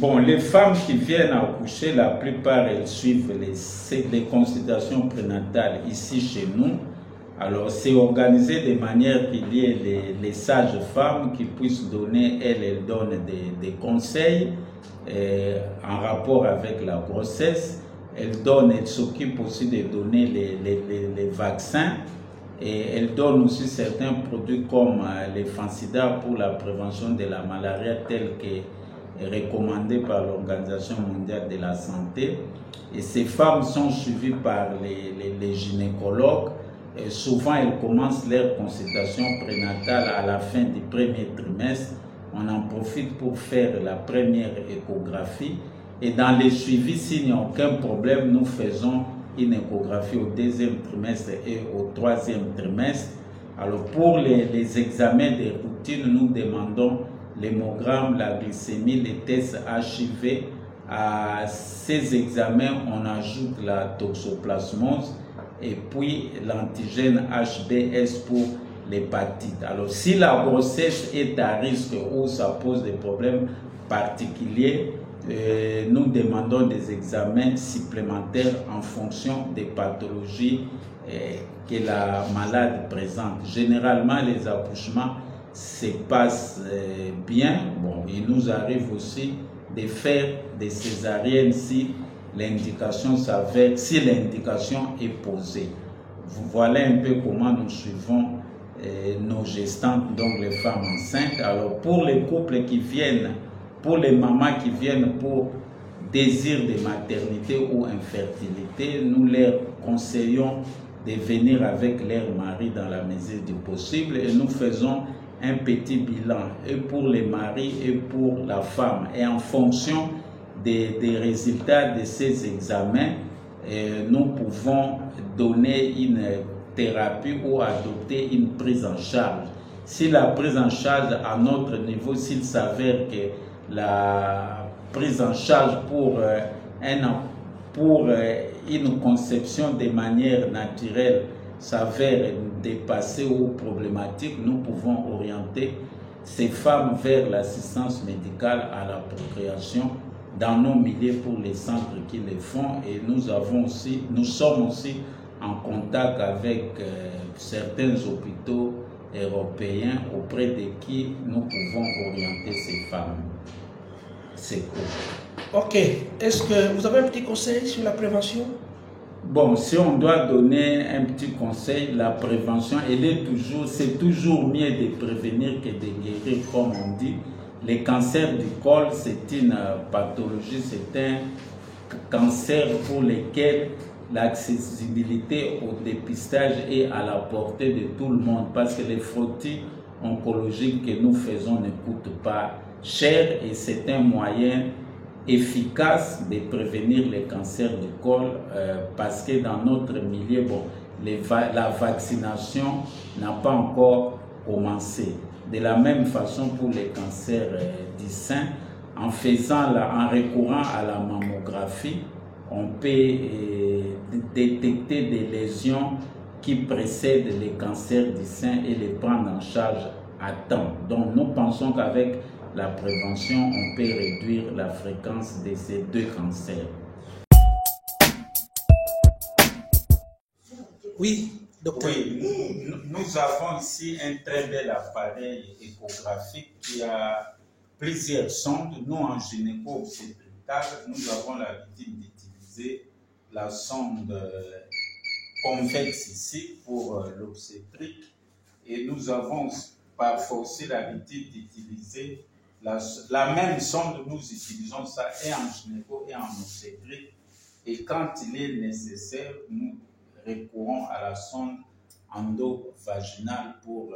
Bon, les femmes qui viennent accoucher, la plupart, elles suivent les consultations prénatales ici chez nous. Alors, c'est organisé de manière qu'il y ait les sages-femmes qui puissent donner, elles donnent des conseils en rapport avec la grossesse. Elles s'occupent aussi de donner les vaccins. Et elles donnent aussi certains produits comme les Fansida pour la prévention de la malaria telle que recommandée par l'Organisation mondiale de la santé. Et ces femmes sont suivies par les gynécologues. Et souvent, elles commencent leur consultation prénatale à la fin du premier trimestre. On en profite pour faire la première échographie. Et dans les suivis, s'il n'y a aucun problème, nous faisons une échographie au deuxième trimestre et au troisième trimestre. Alors pour les examens de routine, nous demandons l'hémogramme, la glycémie, les tests HIV. À ces examens, on ajoute la toxoplasmose et puis l'antigène HBs pour l'hépatite. Alors si la grossesse est à risque ou ça pose des problèmes particuliers, nous demandons des examens supplémentaires en fonction des pathologies que la malade présente. Généralement, les accouchements se passent bien. Bon, il nous arrive aussi de faire des césariennes si l'indication s'avère, si l'indication est posée. Voilà un peu comment nous suivons nos gestantes, donc les femmes enceintes. Alors pour les couples qui viennent, pour les mamans qui viennent pour désir de maternité ou infertilité, nous leur conseillons de venir avec leur mari dans la mesure du possible et nous faisons un petit bilan et pour les maris et pour la femme. Et en fonction des résultats de ces examens, nous pouvons donner une thérapie ou adopter une prise en charge. Si la prise en charge à notre niveau, s'il s'avère que la prise en charge pour une conception de manière naturelle s'avère dépasser ou problématique, nous pouvons orienter ces femmes vers l'assistance médicale à la procréation dans nos milieux pour les centres qui le font. Et nous sommes aussi en contact avec certains hôpitaux européens auprès de qui nous pouvons orienter ces femmes. C'est cool. Ok. Est-ce que vous avez un petit conseil sur la prévention? Bon, si on doit donner un petit conseil, la prévention, c'est toujours mieux de prévenir que de guérir, comme on dit. Le cancer du col, c'est une pathologie, c'est un cancer pour lequel l'accessibilité au dépistage est à la portée de tout le monde parce que les frottis oncologiques que nous faisons ne coûtent pas cher et c'est un moyen efficace de prévenir les cancers du col parce que dans notre milieu, bon, la vaccination n'a pas encore commencé. De la même façon pour les cancers du sein, en recourant à la mammographie, on peut détecter des lésions qui précèdent les cancers du sein et les prendre en charge à temps. Donc nous pensons qu'avec la prévention, on peut réduire la fréquence de ces deux cancers. Oui, docteur. Oui, nous avons ici un très bel appareil échographique qui a plusieurs sondes. Nous, en gynéco-obstétrical, nous avons l'habitude d'utiliser la sonde convexe ici pour l'obstétrique et nous avons parfois aussi l'habitude d'utiliser la même sonde. Nous utilisons ça et en gynéco et en obstétrique et quand il est nécessaire, nous recourons à la sonde endovaginale pour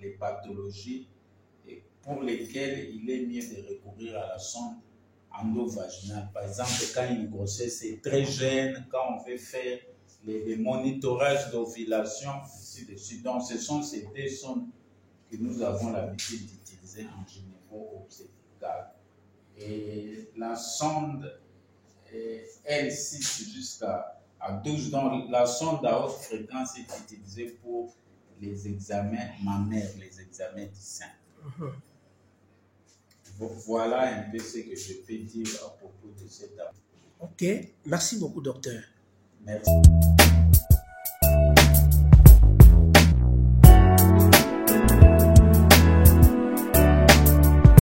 les pathologies et pour lesquelles il est mieux de recourir à la sonde endovaginale. Par exemple, quand une grossesse est très jeune, quand on veut faire les monitorages d'ovulation, ainsi de suite. Donc, ce sont ces deux sondes que nous avons l'habitude d'utiliser en gynéco-obstétrical. Et la sonde L6 jusqu'à 12, donc la sonde à haute fréquence est utilisée pour les examens mammaires, les examens du sein. Voilà un peu ce que je peux dire à propos de cette affaire. Ok, merci beaucoup, docteur. Merci.